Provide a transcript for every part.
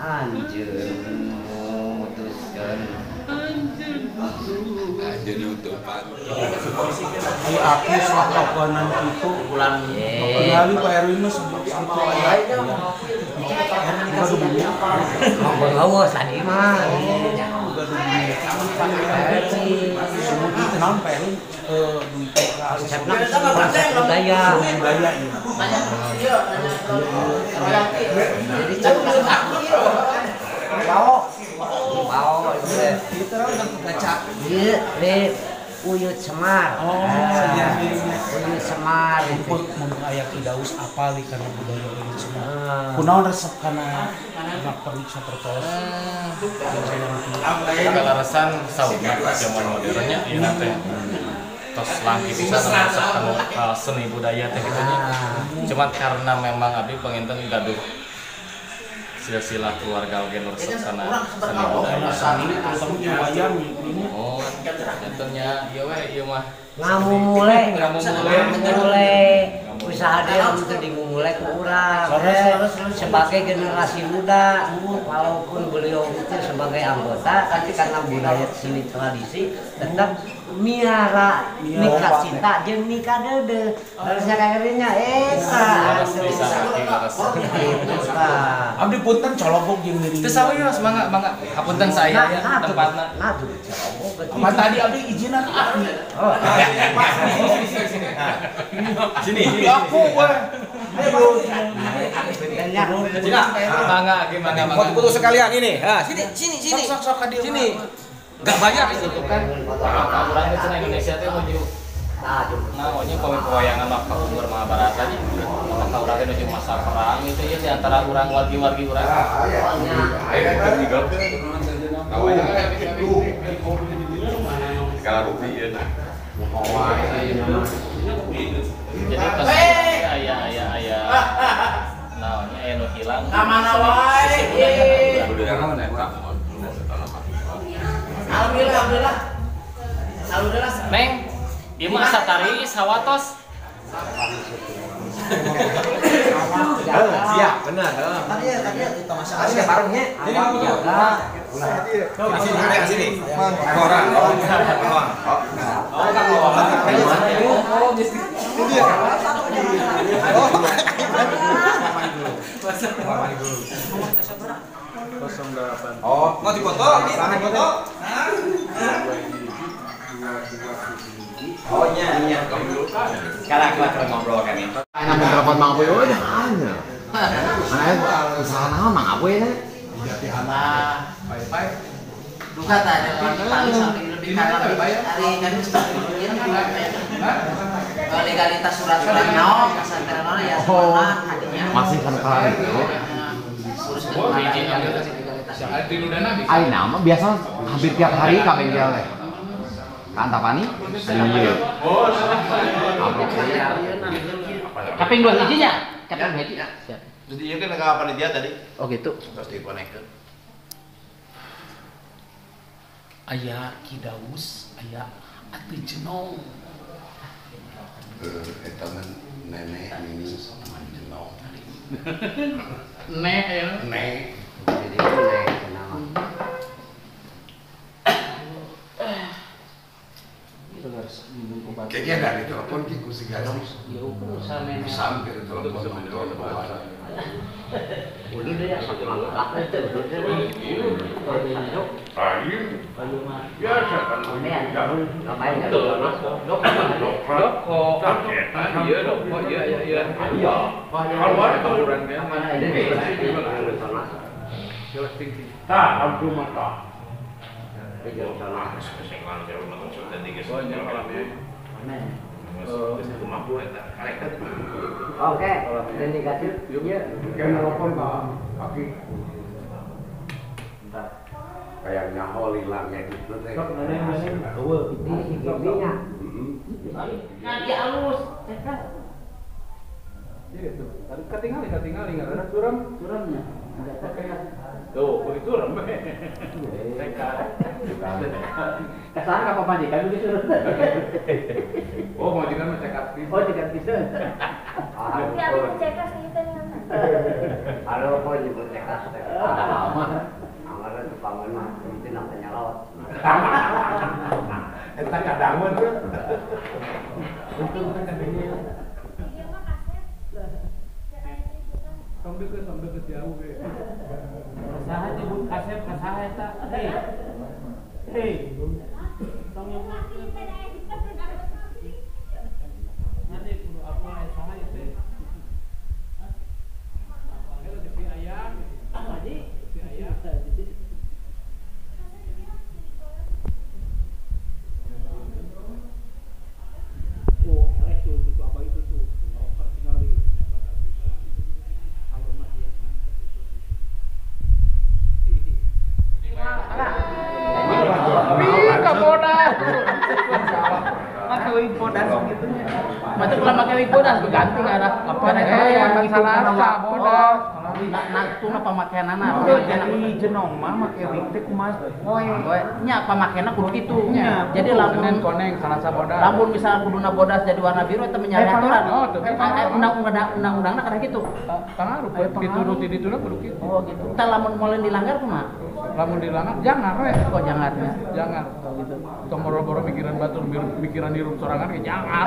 Anjir memutuskan. Anjir nutupan. Ayo aku selakawanan itu ulang. Kembali Pak Erwin mah sampai ayah. Awas tadi mah. Kenal Pak Erwin Konsepnya konsep budaya. Jadi Wow, itu kan ngecap. Iya, Uyut Semar. Uyut Semar. Mun aya Kidaus apa li kana budaya Uyut Semar. Kunaon resep kana anak periksa pertos. Kalarasan sauna zaman modernnya ieu teh. Tos langki bisa resep kana seni budaya teh kitu nya. Cuman karena memang abdi penginten gaduh silsilah keluarga oge nu resep kana seni budaya. Terutama wayang ini. Oh, contohnya ieu we ieu mah Ngamumule usaha dia untuk dimulai ke urang sebagai generasi muda walaupun beliau itu sebagai anggota tapi karena budaya seni tradisi tetap miara nikah cinta jeung nikah deudeung harusnya kayaknya Abdi punten colobok jeung diri. teu sawios mangga hapunten saya ya tempatna. Apa tadi abdi izinan ahli. Sini. Aku weh. Mangga gimana mangga. Foto sekalian ini. Sini. Sini. Enggak bayar itu kan. Orang itu Indonesia teh menuju namanya pewayangan maka umur Mahabharata aja. Maka urang teh menuju masa perang itu ya di antara urang wargi-wargi urang. Ayo ketiga. Kalau rupi ya nah. Jadi pas aya naonnya aya nu hilang. Kamana wae. Alhamdulillah. Neng, ieu mah asa tari sawatos. Siap, benar. Tadi itu masalah. Asli parungnya. Sini. Orang. Oh, mau dipoto? Sangat foto. Oh iya. Sekarang kita ngobrol kan ini. Ana telepon Mang Apoy udah hanya. Ana usaha naon Mang Apoy teh? Duka tadi lebih karena hari kan legalitas surat-surat naon pesantren naon ya semua hadinya Masih kan kali itu. Ai nama biasa hampir tiap hari ka bengkel teh. Ka Antapani? Iya. Kaping 2 hijinya. Kaping 2 hiji. Siap. Jadi ieu kan ka panitia tadi. Oh gitu. Terus dikonekkeun. Aya Kidaus, aya Atuh Jenong. Eta mah nenek ini sama jenong. Nek ya. Nek. Jadi naik kenal. Kayaknya dari telepon ki ku si Gadis. Ya ukur sampe. Sampai telepon ngobrol bawa. Udah deh ya satu langkah itu udah deh. Ayo. Biasa kan Ngapain ya? Dok. Iya dok. Oh iya. Keluar keluaran kan. Mana ada di Tah, abdu mata. Oke, indikatif. Iya. telepon Pak Aki. Kayaknya holilangnya gitu teh. Ini giginya. Nanti halus. Gitu. Tadi ketinggalan enggak ada suramnya. Tuh, begitu rem. Kesana apa majikan begitu? Oh, majikan mah cekap. Oh, cekat bisa. Tapi aku cekas gitu nih. Kalau kau nyebut tekas teh. Amara tuh paman mah itu nak nyalot. Eta kadangun tuh. Tong deket jauh ge. Saha nyebut kasep ka saha eta? Hei. Hei. Tong nyebut nanti kudu apa saha itu? Kalau di ayam, tadi di ayam. Oh, elek tuh apa itu tuh? Pertinggali. Kalau mati ya pakai wig bodas gitu nya. Macam kalau pakai wig bodas ganti ada apa yang salah bodas. Nak tuna pemakaianana. Jadi jenong mah make wig teh kumaha? Nya pemakaianna kudu kitu. Jadi lamun koneng salah bodas. lamun misalnya kuduna bodas jadi warna biru eta menyari aturan. Undang-undangna kada kitu. Pengaruh pituruh ti dituna kudu kitu. Oh gitu. Tah lamun molen dilanggar kumaha? Lamun dilanggar jangan we. Kok jangannya? Jangan. Gitu. Tong boro-boro mikiran batur mikiran hirup sorangan ge jangan.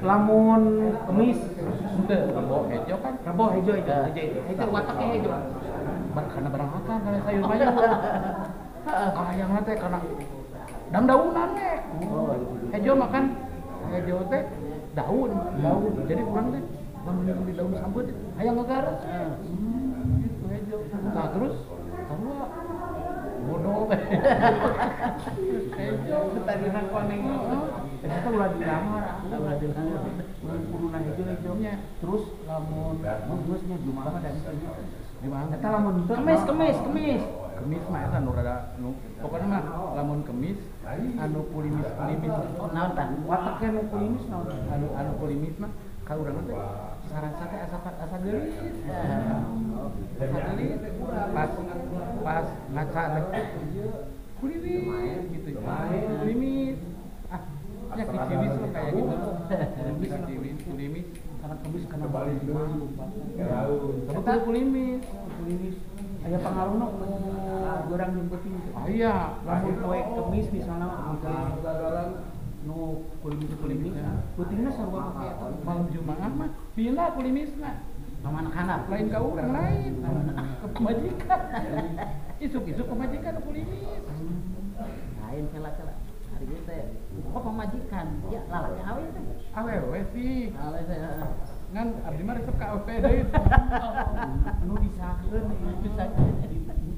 Lamun kemis henteu rebo hejo kan? Rebo hejo itu. Hejo wataknya hejo. Karena berangkatan kana sayur bayam. Kahayangna teh kana daun-daunan we. Hejo makan hejo teh daun. Jadi urang teh lamun beli daun sambut hayang ngagares. Gitu hejo. Nah terus sarua bodoh teh. Hejo tadi koneng. Ternyata ulah dilamar, ulah dilamar. Kuduna hejo-hejonya. Terus lamun geusnya jumaah dan di mana? Eta lamun Kemis. Kemis mah eta nu rada nu pokona mah lamun kemis anu kulimis. Naon tah? Wataknya nu kulimis naon? Anu kulimis mah ka urang teh sarasa teh asa geulis. Asa geulis pas ngaca teh kulimis gitu. Kulimis. Ya kiciwis mah kayak gitu. Kulimis karena kemis kana balik tapi kulimis aya pangaruhna urang nyebutkeun. Aya lamun poe kemis misalna gagalan nu kulimis putingna sarua make eta malam Jumaah mah bila kulimisna Paman handap lain ka urang lain majikan isuk-isuk ka majikan kulimis lain cela-cela hari ieu teh kok pamajikan ya lalaki awe teh awewe sih awe teh ngan abdi mah resep ka awewe deui anu disakeun bisa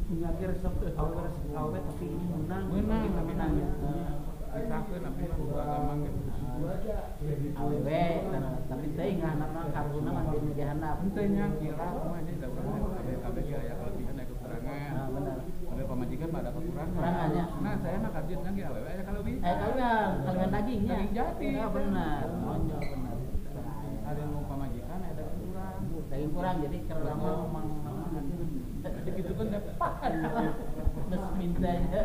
punya resep awe tapi ini menang kita menangnya disakeun abdi mah kudu agama gitu awewe tapi teuing ngahanapna karuna mah di jahanam henteu nya kira kumaha nya da urang kabeh ge aya kelebihan aya kekurangan bener kabeh pamajikan mah ada kekurangan kurangannya nah saya mah karjit nya ge awewe aya kalebihan kalian dagingnya daging jati ya benar monjol benar ada nu pamajikan ada kurang daging kurang jadi kerang mang gitu kan dapat terus minta aja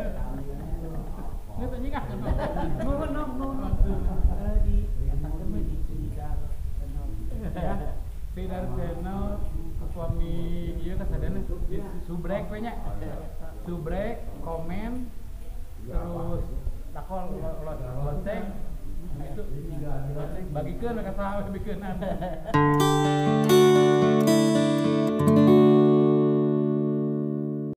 nggak tanya kan no di atasnya mah di Tidar channel suami iya kasadana subrek we nya subrek komen terus takol lonceng itu bagikeun ka saha bikeunana